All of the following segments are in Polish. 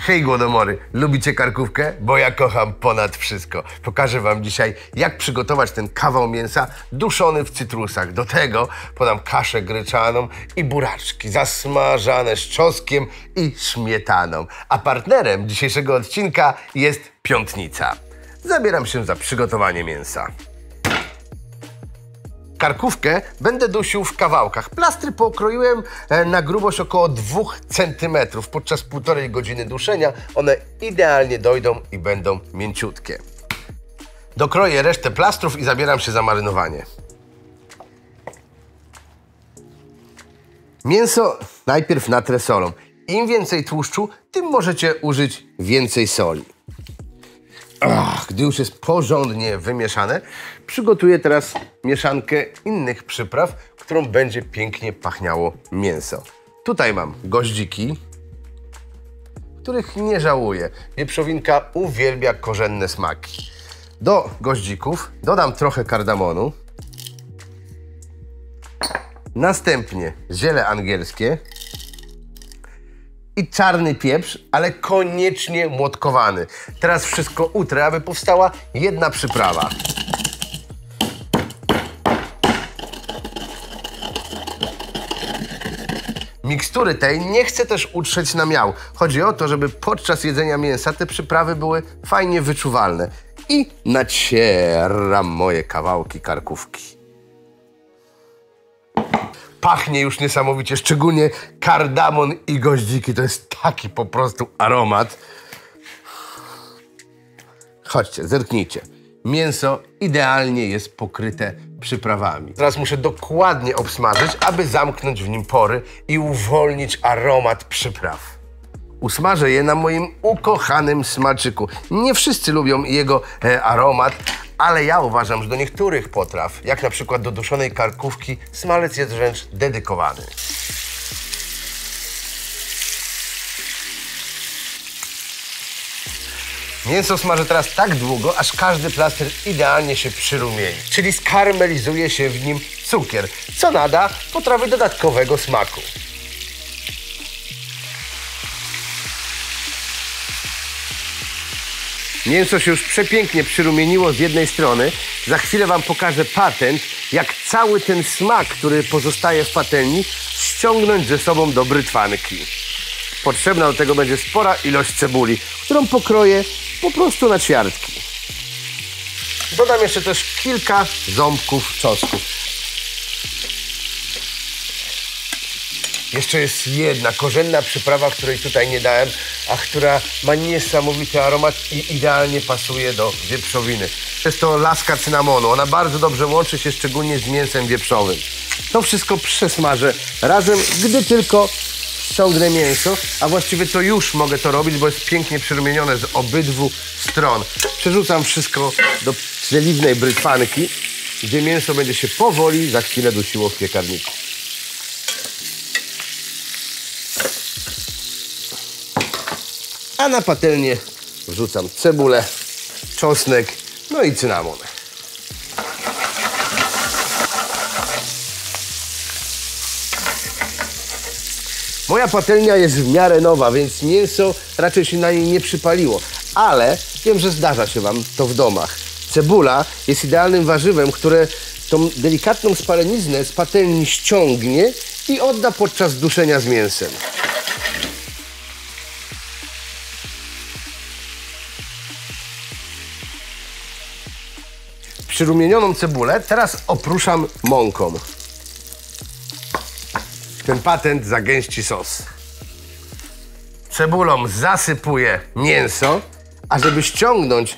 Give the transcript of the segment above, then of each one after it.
Hej głodomory, lubicie karkówkę? Bo ja kocham ponad wszystko. Pokażę wam dzisiaj, jak przygotować ten kawał mięsa duszony w cytrusach. Do tego podam kaszę gryczaną i buraczki zasmażane z czosnkiem i śmietaną. A partnerem dzisiejszego odcinka jest piątnica. Zabieram się za przygotowanie mięsa. Karkówkę będę dusił w kawałkach. Plastry pokroiłem na grubość około 2 cm. Podczas 1,5 godziny duszenia one idealnie dojdą i będą mięciutkie. Dokroję resztę plastrów i zabieram się za marynowanie. Mięso najpierw natrę solą. Im więcej tłuszczu, tym możecie użyć więcej soli. Gdy już jest porządnie wymieszane, przygotuję teraz mieszankę innych przypraw, którą będzie pięknie pachniało mięso. Tutaj mam goździki, których nie żałuję. Wieprzowinka uwielbia korzenne smaki. Do goździków dodam trochę kardamonu, następnie ziele angielskie i czarny pieprz, ale koniecznie młotkowany. Teraz wszystko utrę, aby powstała jedna przyprawa. Mikstury tej nie chcę też utrzeć na miał. Chodzi o to, żeby podczas jedzenia mięsa te przyprawy były fajnie wyczuwalne. I nacieram moje kawałki karkówki. Pachnie już niesamowicie, szczególnie kardamon i goździki. To jest taki po prostu aromat. Chodźcie, zerknijcie. Mięso idealnie jest pokryte przyprawami. Teraz muszę dokładnie obsmażyć, aby zamknąć w nim pory i uwolnić aromat przypraw. Usmażę je na moim ukochanym smalczyku. Nie wszyscy lubią jego aromat, ale ja uważam, że do niektórych potraw, jak na przykład do duszonej karkówki, smalec jest wręcz dedykowany. Mięso smażę teraz tak długo, aż każdy plaster idealnie się przyrumieni, czyli skarmelizuje się w nim cukier, co nada potrawie dodatkowego smaku. Mięso się już przepięknie przyrumieniło z jednej strony. Za chwilę wam pokażę patent, jak cały ten smak, który pozostaje w patelni, ściągnąć ze sobą do brytwanki. Potrzebna do tego będzie spora ilość cebuli, którą pokroję po prostu na ćwiartki. Dodam jeszcze też kilka ząbków czosnku. Jeszcze jest jedna korzenna przyprawa, której tutaj nie dałem, a która ma niesamowity aromat i idealnie pasuje do wieprzowiny. To jest to laska cynamonu. Ona bardzo dobrze łączy się szczególnie z mięsem wieprzowym. To wszystko przesmażę razem, gdy tylko ściągnę mięso, a właściwie to już mogę to robić, bo jest pięknie przyrumienione z obydwu stron. Przerzucam wszystko do żeliwnej brytwanki, gdzie mięso będzie się powoli za chwilę dusiło w piekarniku. A na patelnię wrzucam cebulę, czosnek, no i cynamon. Moja patelnia jest w miarę nowa, więc mięso raczej się na niej nie przypaliło. Ale wiem, że zdarza się wam to w domach. Cebula jest idealnym warzywem, które tą delikatną spaleniznę z patelni ściągnie i odda podczas duszenia z mięsem. Przyrumienioną cebulę teraz opruszam mąką. Ten patent zagęści sos. Cebulą zasypuję mięso, a żeby ściągnąć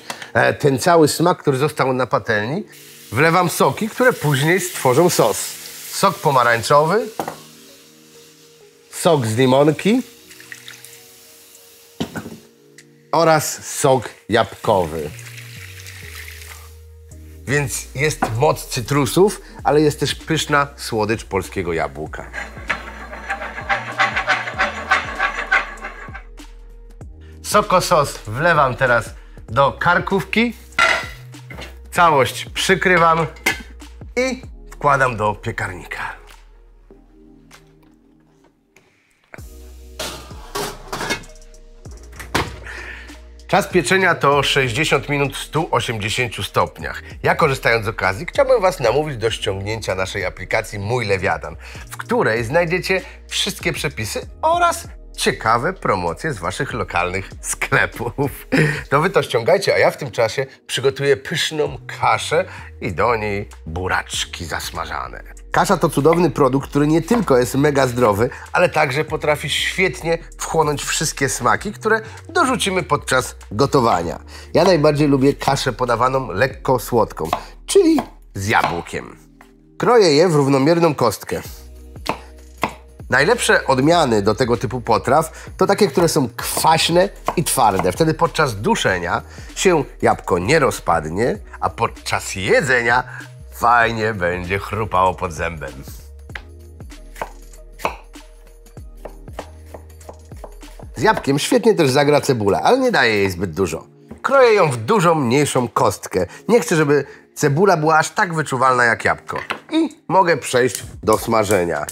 ten cały smak, który został na patelni, wlewam soki, które później stworzą sos. Sok pomarańczowy, sok z limonki oraz sok jabłkowy. Więc jest moc cytrusów, ale jest też pyszna słodycz polskiego jabłka. Sokosos wlewam teraz do karkówki. Całość przykrywam i wkładam do piekarnika. Czas pieczenia to 60 minut w 180 stopniach. Ja, korzystając z okazji, chciałbym Was namówić do ściągnięcia naszej aplikacji Mój Lewiatan, w której znajdziecie wszystkie przepisy oraz ciekawe promocje z Waszych lokalnych sklepów. To Wy to ściągajcie, a ja w tym czasie przygotuję pyszną kaszę i do niej buraczki zasmażane. Kasza to cudowny produkt, który nie tylko jest mega zdrowy, ale także potrafi świetnie wchłonąć wszystkie smaki, które dorzucimy podczas gotowania. Ja najbardziej lubię kaszę podawaną lekko słodką, czyli z jabłkiem. Kroję je w równomierną kostkę. Najlepsze odmiany do tego typu potraw to takie, które są kwaśne i twarde. Wtedy podczas duszenia się jabłko nie rozpadnie, a podczas jedzenia fajnie będzie chrupało pod zębem. Z jabłkiem świetnie też zagra cebula, ale nie daję jej zbyt dużo. Kroję ją w dużą, mniejszą kostkę. Nie chcę, żeby cebula była aż tak wyczuwalna jak jabłko. I mogę przejść do smażenia.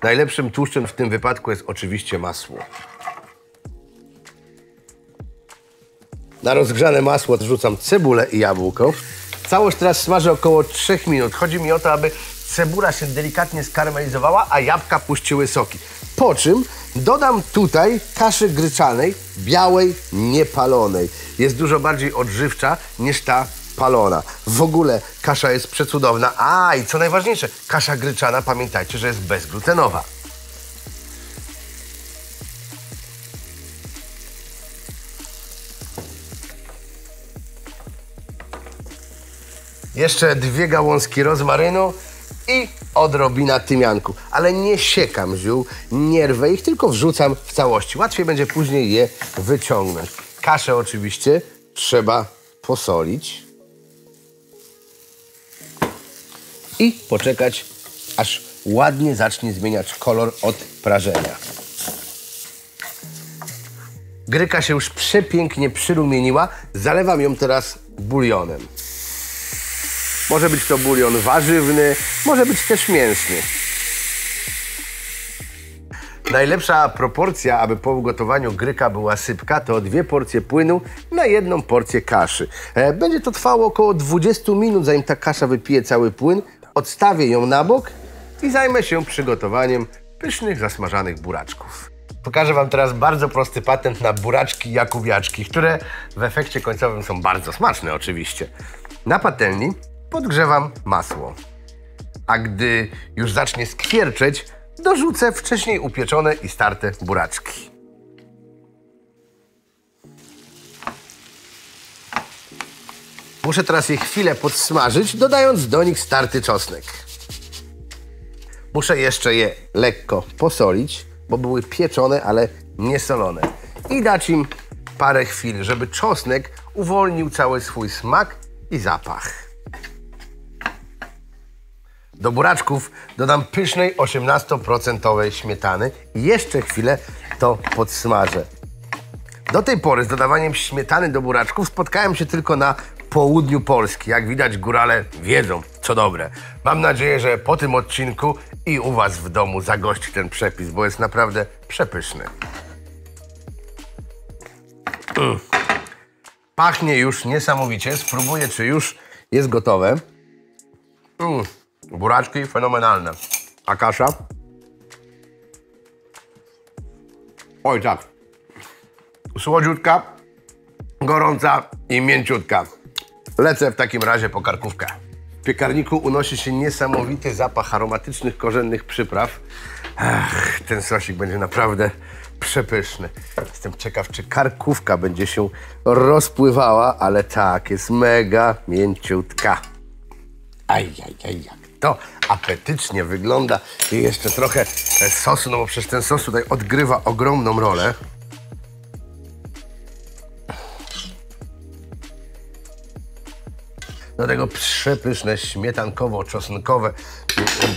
Najlepszym tłuszczem w tym wypadku jest oczywiście masło. Na rozgrzane masło wrzucam cebulę i jabłko. Całość teraz smażę około 3 minut. Chodzi mi o to, aby cebula się delikatnie skaramelizowała, a jabłka puściły soki. Po czym dodam tutaj kaszy gryczanej, białej, niepalonej. Jest dużo bardziej odżywcza niż ta palona. W ogóle kasza jest przecudowna. A i co najważniejsze, kasza gryczana, pamiętajcie, że jest bezglutenowa. Jeszcze 2 gałązki rozmarynu i odrobina tymianku. Ale nie siekam ziół, nie rwę ich, tylko wrzucam w całości. Łatwiej będzie później je wyciągnąć. Kaszę oczywiście trzeba posolić i poczekać, aż ładnie zacznie zmieniać kolor od prażenia. Gryka się już przepięknie przyrumieniła. Zalewam ją teraz bulionem. Może być to bulion warzywny, może być też mięsny. Najlepsza proporcja, aby po ugotowaniu gryka była sypka, to 2 porcje płynu na 1 porcję kaszy. Będzie to trwało około 20 minut, zanim ta kasza wypije cały płyn. Odstawię ją na bok i zajmę się przygotowaniem pysznych, zasmażanych buraczków. Pokażę Wam teraz bardzo prosty patent na buraczki jakubiaczki, które w efekcie końcowym są bardzo smaczne oczywiście. Na patelni podgrzewam masło, a gdy już zacznie skwierczeć, dorzucę wcześniej upieczone i starte buraczki. Muszę teraz je chwilę podsmażyć, dodając do nich starty czosnek. Muszę jeszcze je lekko posolić, bo były pieczone, ale nie solone. I dać im parę chwil, żeby czosnek uwolnił cały swój smak i zapach. Do buraczków dodam pysznej 18% śmietany i jeszcze chwilę to podsmażę. Do tej pory z dodawaniem śmietany do buraczków spotkałem się tylko na południu Polski. Jak widać, górale wiedzą, co dobre. Mam nadzieję, że po tym odcinku i u Was w domu zagości ten przepis, bo jest naprawdę przepyszny. Pachnie już niesamowicie. Spróbuję, czy już jest gotowe. Buraczki fenomenalne. A kasza? Oj tak. Słodziutka, gorąca i mięciutka. Lecę w takim razie po karkówkę. W piekarniku unosi się niesamowity zapach aromatycznych, korzennych przypraw. Ten sosik będzie naprawdę przepyszny. Jestem ciekaw, czy karkówka będzie się rozpływała, ale tak, jest mega mięciutka. Jak to apetycznie wygląda. I jeszcze trochę sosu, no bo przecież ten sos tutaj odgrywa ogromną rolę. Do tego przepyszne śmietankowo-czosnkowe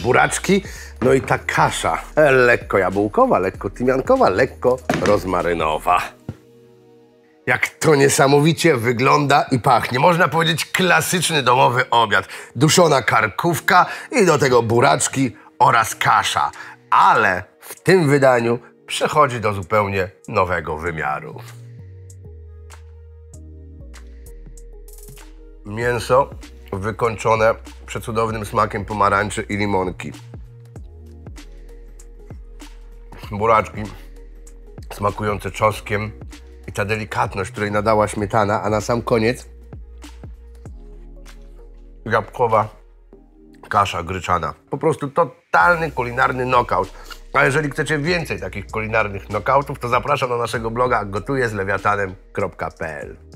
buraczki. No i ta kasza lekko jabłkowa, lekko tymiankowa, lekko rozmarynowa. Jak to niesamowicie wygląda i pachnie. Można powiedzieć klasyczny domowy obiad. Duszona karkówka i do tego buraczki oraz kasza. Ale w tym wydaniu przechodzi do zupełnie nowego wymiaru. Mięso wykończone przecudownym smakiem pomarańczy i limonki. Buraczki smakujące czosnkiem i ta delikatność, której nadała śmietana, a na sam koniec jabłkowa kasza gryczana. Po prostu totalny kulinarny knockout. A jeżeli chcecie więcej takich kulinarnych knockoutów, to zapraszam na naszego bloga gotujezlewiatanem.pl.